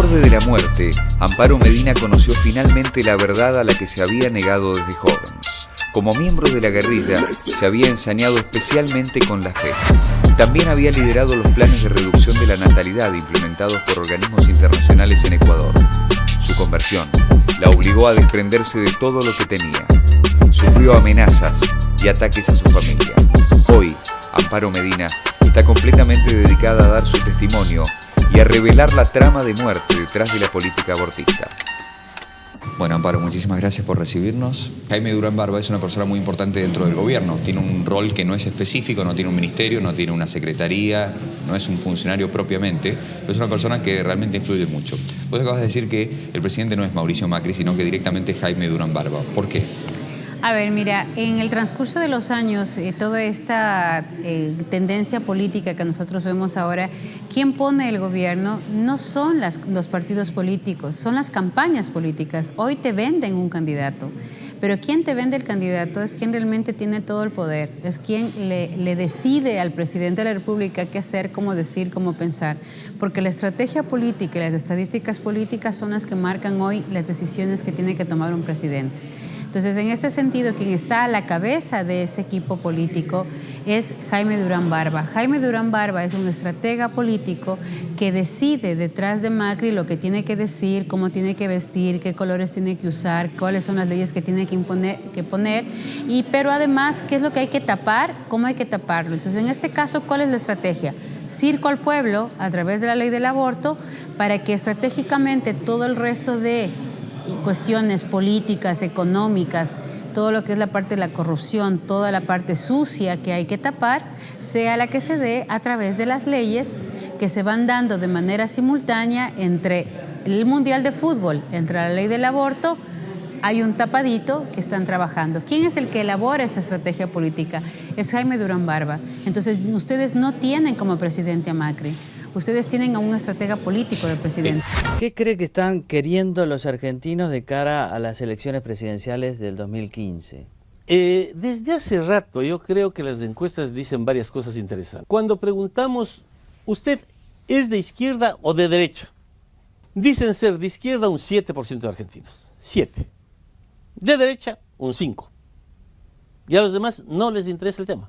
borde de la muerte, Amparo Medina conoció finalmente la verdad a la que se había negado desde joven. Como miembro de la guerrilla, se había ensañado especialmente con la fe. También había liderado los planes de reducción de la natalidad implementados por organismos internacionales en Ecuador. Su conversión la obligó a desprenderse de todo lo que tenía. Sufrió amenazas y ataques a su familia. Hoy, Amparo Medina está completamente dedicada a dar su testimonio y a revelar la trama de muerte detrás de la política abortista. Bueno, Amparo, muchísimas gracias por recibirnos. Jaime Durán Barba es una persona muy importante dentro del gobierno. Tiene un rol que no es específico, no tiene un ministerio, no tiene una secretaría, no es un funcionario propiamente, pero es una persona que realmente influye mucho. Vos acabas de decir que el presidente no es Mauricio Macri, sino que directamente es Jaime Durán Barba. ¿Por qué? A ver, mira, en el transcurso de los años, toda esta tendencia política que nosotros vemos ahora, quien pone el gobierno no son los partidos políticos, son las campañas políticas. Hoy te venden un candidato, pero quien te vende el candidato es quien realmente tiene todo el poder, es quien le decide al presidente de la República qué hacer, cómo decir, cómo pensar. Porque la estrategia política y las estadísticas políticas son las que marcan hoy las decisiones que tiene que tomar un presidente. Entonces, en este sentido, quien está a la cabeza de ese equipo político es Jaime Durán Barba. Jaime Durán Barba es un estratega político que decide detrás de Macri lo que tiene que decir, cómo tiene que vestir, qué colores tiene que usar, cuáles son las leyes que tiene que poner, pero además, qué es lo que hay que tapar, cómo hay que taparlo. Entonces, en este caso, ¿cuál es la estrategia? Circo al pueblo a través de la ley del aborto para que estratégicamente todo el resto de cuestiones políticas, económicas, todo lo que es la parte de la corrupción, toda la parte sucia que hay que tapar, sea la que se dé a través de las leyes que se van dando de manera simultánea entre el Mundial de Fútbol, entre la ley del aborto. Hay un tapadito que están trabajando. ¿Quién es el que elabora esta estrategia política? Es Jaime Durán Barba. Entonces, ustedes no tienen como presidente a Macri. Ustedes tienen a un estratega político de presidente. ¿Qué cree que están queriendo los argentinos de cara a las elecciones presidenciales del 2015? Desde hace rato yo creo que las encuestas dicen varias cosas interesantes. Cuando preguntamos, ¿usted es de izquierda o de derecha? Dicen ser de izquierda un 7% de argentinos. 7. De derecha, un 5. Y a los demás no les interesa el tema.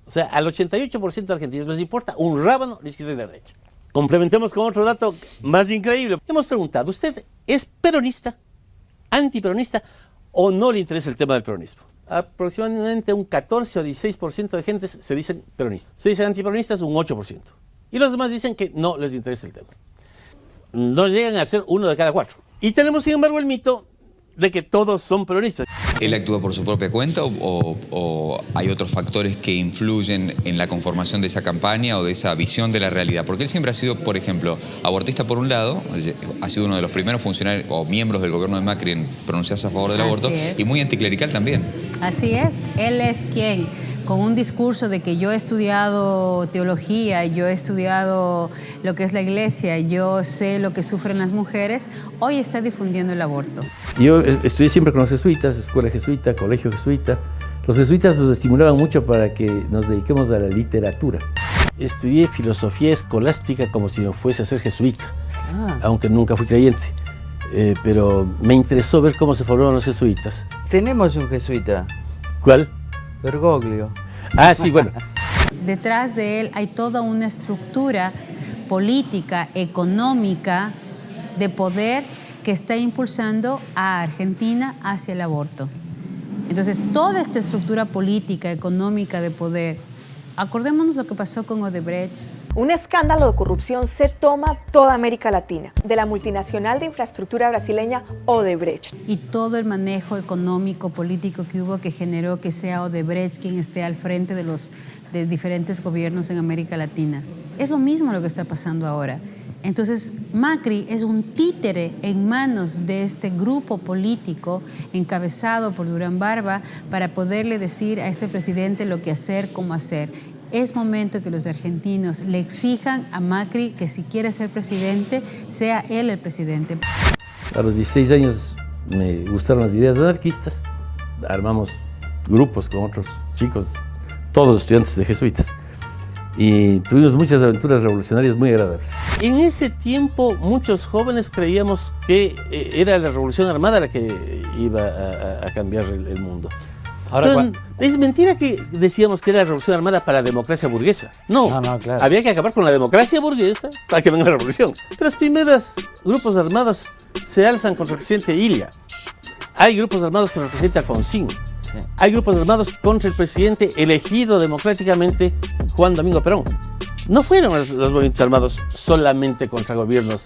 O sea, al 88% de argentinos les importa un rábano la izquierda y la derecha. Complementemos con otro dato más increíble. Hemos preguntado, ¿usted es peronista, antiperonista o no le interesa el tema del peronismo? Aproximadamente un 14 o 16% de gente se dicen peronistas. Se dicen antiperonistas un 8%. Y los demás dicen que no les interesa el tema. No llegan a ser uno de cada 4. Y tenemos, sin embargo, el mito de que todos son peronistas. ¿Él actúa por su propia cuenta o hay otros factores que influyen en la conformación de esa campaña o de esa visión de la realidad? Porque él siempre ha sido, por ejemplo, abortista por un lado, ha sido uno de los primeros funcionarios o miembros del gobierno de Macri en pronunciarse a favor del aborto y muy anticlerical también. Así es, él es quien, con un discurso de que yo he estudiado teología, yo he estudiado lo que es la iglesia, yo sé lo que sufren las mujeres, hoy está difundiendo el aborto. Yo estudié siempre con los jesuitas, escuela jesuita, colegio jesuita. Los jesuitas nos estimulaban mucho para que nos dediquemos a la literatura. Estudié filosofía escolástica como si no fuese a ser jesuita, aunque nunca fui creyente. Pero me interesó ver cómo se formaban los jesuitas. Tenemos un jesuita. ¿Cuál? Bergoglio. Ah, sí, bueno. Detrás de él hay toda una estructura política, económica, de poder que está impulsando a Argentina hacia el aborto. Entonces, toda esta estructura política, económica, de poder, acordémonos lo que pasó con Odebrecht. Un escándalo de corrupción se toma toda América Latina, de la multinacional de infraestructura brasileña Odebrecht. Y todo el manejo económico, político que hubo que generó que sea Odebrecht quien esté al frente de diferentes gobiernos en América Latina. Es lo mismo lo que está pasando ahora. Entonces, Macri es un títere en manos de este grupo político encabezado por Durán Barba para poderle decir a este presidente lo que hacer, cómo hacer. Es momento que los argentinos le exijan a Macri que si quiere ser presidente, sea él el presidente. A los 16 años me gustaron las ideas anarquistas. Armamos grupos con otros chicos, todos estudiantes de jesuitas. y tuvimos muchas aventuras revolucionarias muy agradables. En ese tiempo muchos jóvenes creíamos que era la revolución armada la que iba a cambiar el mundo. Ahora, es mentira que decíamos que era la revolución armada para la democracia burguesa. No, claro. Había que acabar con la democracia burguesa para que venga la revolución. Los primeros grupos armados se alzan contra el presidente Illa. Hay grupos armados contra el presidente Alfonsín. Sí. Hay grupos armados contra el presidente elegido democráticamente, Juan Domingo Perón. No fueron los movimientos armados solamente contra gobiernos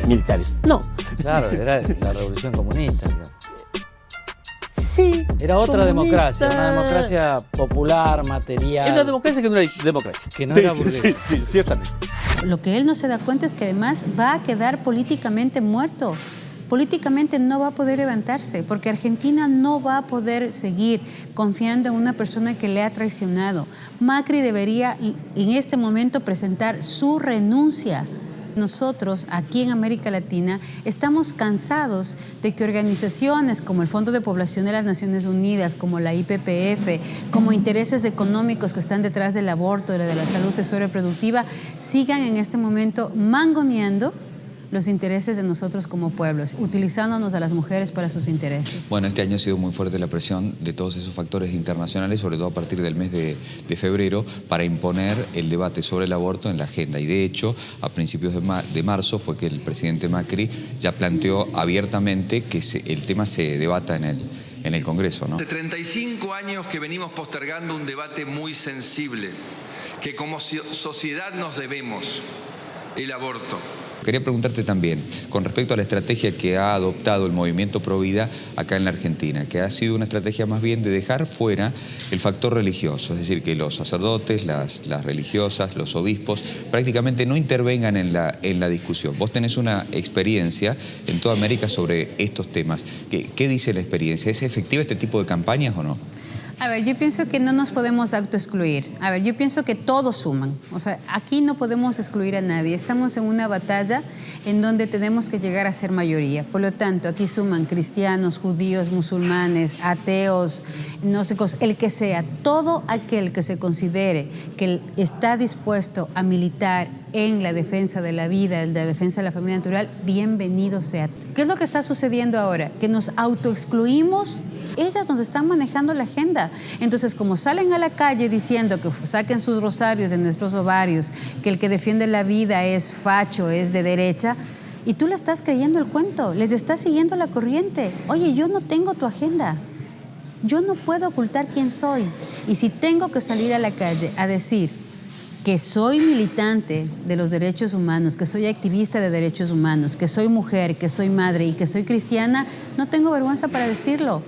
militares. No. Claro, era la revolución comunista. Digamos. Sí. Era otra democracia, una democracia popular, material. Era una democracia que no era democracia. Que no era burguesa. Sí, ciertamente. Lo que él no se da cuenta es que además va a quedar políticamente muerto. Políticamente no va a poder levantarse, porque Argentina no va a poder seguir confiando en una persona que le ha traicionado. Macri debería en este momento presentar su renuncia. Nosotros, aquí en América Latina, estamos cansados de que organizaciones como el Fondo de Población de las Naciones Unidas, como la IPPF, como intereses económicos que están detrás del aborto, de la salud sexual y reproductiva, sigan en este momento mangoneando los intereses de nosotros como pueblos, utilizándonos a las mujeres para sus intereses. Bueno, este año ha sido muy fuerte la presión de todos esos factores internacionales, sobre todo a partir del mes de febrero, para imponer el debate sobre el aborto en la agenda. Y de hecho, a principios de marzo fue que el presidente Macri ya planteó abiertamente que el tema se debata en el Congreso, ¿no? Hace 35 años que venimos postergando un debate muy sensible, que como sociedad nos debemos, el aborto. Quería preguntarte también, con respecto a la estrategia que ha adoptado el movimiento Provida acá en la Argentina, que ha sido una estrategia más bien de dejar fuera el factor religioso, es decir, que los sacerdotes, las religiosas, los obispos, prácticamente no intervengan en la discusión. Vos tenés una experiencia en toda América sobre estos temas. ¿Qué dice la experiencia? ¿Es efectiva este tipo de campañas o no? A ver, yo pienso que no nos podemos autoexcluir. A ver, yo pienso que todos suman. O sea, aquí no podemos excluir a nadie. Estamos en una batalla en donde tenemos que llegar a ser mayoría. Por lo tanto, aquí suman cristianos, judíos, musulmanes, ateos, gnósticos, el que sea. Todo aquel que se considere que está dispuesto a militar en la defensa de la vida, en la defensa de la familia natural, bienvenido sea. ¿Qué es lo que está sucediendo ahora? Que nos autoexcluimos. Ellas nos están manejando la agenda. Entonces, como salen a la calle diciendo que saquen sus rosarios de nuestros ovarios, que el que defiende la vida es facho, es de derecha, y tú le estás creyendo el cuento, les estás siguiendo la corriente. Oye, yo no tengo tu agenda. Yo no puedo ocultar quién soy. Y si tengo que salir a la calle a decir que soy militante de los derechos humanos, que soy activista de derechos humanos, que soy mujer, que soy madre y que soy cristiana, no tengo vergüenza para decirlo.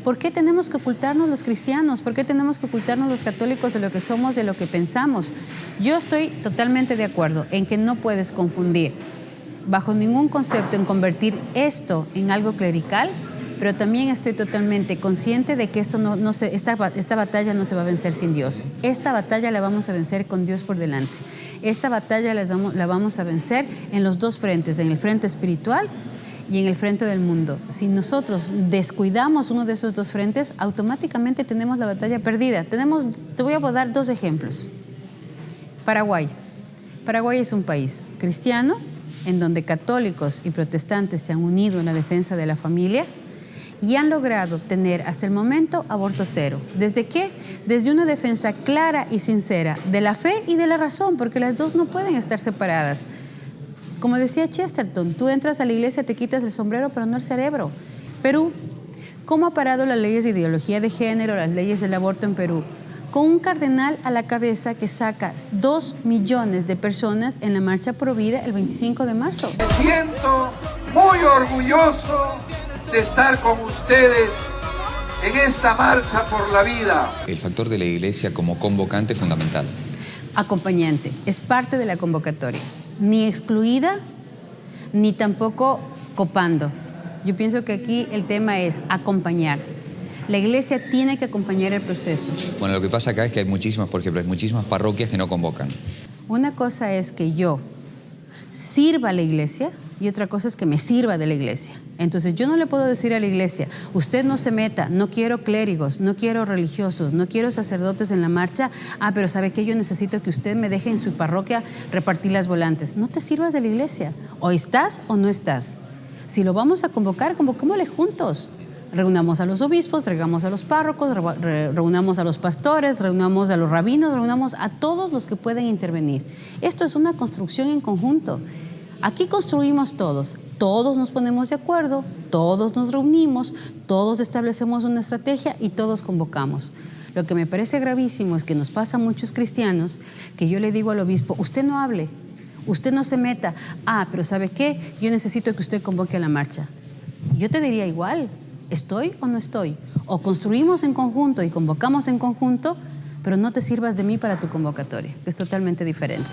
¿Por qué tenemos que ocultarnos los cristianos? ¿Por qué tenemos que ocultarnos los católicos de lo que somos, de lo que pensamos? Yo estoy totalmente de acuerdo en que no puedes confundir bajo ningún concepto en convertir esto en algo clerical, pero también estoy totalmente consciente de que esta batalla no se va a vencer sin Dios. Esta batalla la vamos a vencer con Dios por delante. Esta batalla la vamos a vencer en los dos frentes, en el frente espiritual y en el frente del mundo. Si nosotros descuidamos uno de esos dos frentes, automáticamente tenemos la batalla perdida. Te voy a dar dos ejemplos. Paraguay. Paraguay es un país cristiano en donde católicos y protestantes se han unido en la defensa de la familia y han logrado tener hasta el momento aborto cero. ¿Desde qué? Desde una defensa clara y sincera de la fe y de la razón, porque las dos no pueden estar separadas. Como decía Chesterton, tú entras a la iglesia, te quitas el sombrero, pero no el cerebro. Perú, ¿cómo ha parado las leyes de ideología de género, las leyes del aborto en Perú? Con un cardenal a la cabeza que saca 2 millones de personas en la marcha Provida el 25 de marzo. Me siento muy orgulloso de estar con ustedes en esta marcha por la vida. El factor de la iglesia como convocante es fundamental. Acompañante, es parte de la convocatoria. Ni excluida, ni tampoco copando. Yo pienso que aquí el tema es acompañar. La iglesia tiene que acompañar el proceso. Bueno, lo que pasa acá es que hay muchísimas parroquias que no convocan. Una cosa es que yo sirva a la iglesia y otra cosa es que me sirva de la iglesia. Entonces yo no le puedo decir a la iglesia, usted no se meta, no quiero clérigos, no quiero religiosos, no quiero sacerdotes en la marcha, pero ¿sabe qué? Yo necesito que usted me deje en su parroquia repartir las volantes. No te sirvas de la iglesia, o estás o no estás. Si lo vamos a convocar, convocémosle juntos. Reunamos a los obispos, reunamos a los párrocos, reunamos a los pastores, reunamos a los rabinos, reunamos a todos los que pueden intervenir. Esto es una construcción en conjunto. Aquí construimos todos nos ponemos de acuerdo, todos nos reunimos, todos establecemos una estrategia y todos convocamos. Lo que me parece gravísimo es que nos pasa a muchos cristianos que yo le digo al obispo, usted no hable, usted no se meta. Pero ¿sabe qué? Yo necesito que usted convoque a la marcha. Yo te diría igual, ¿estoy o no estoy? O construimos en conjunto y convocamos en conjunto, pero no te sirvas de mí para tu convocatoria, que es totalmente diferente.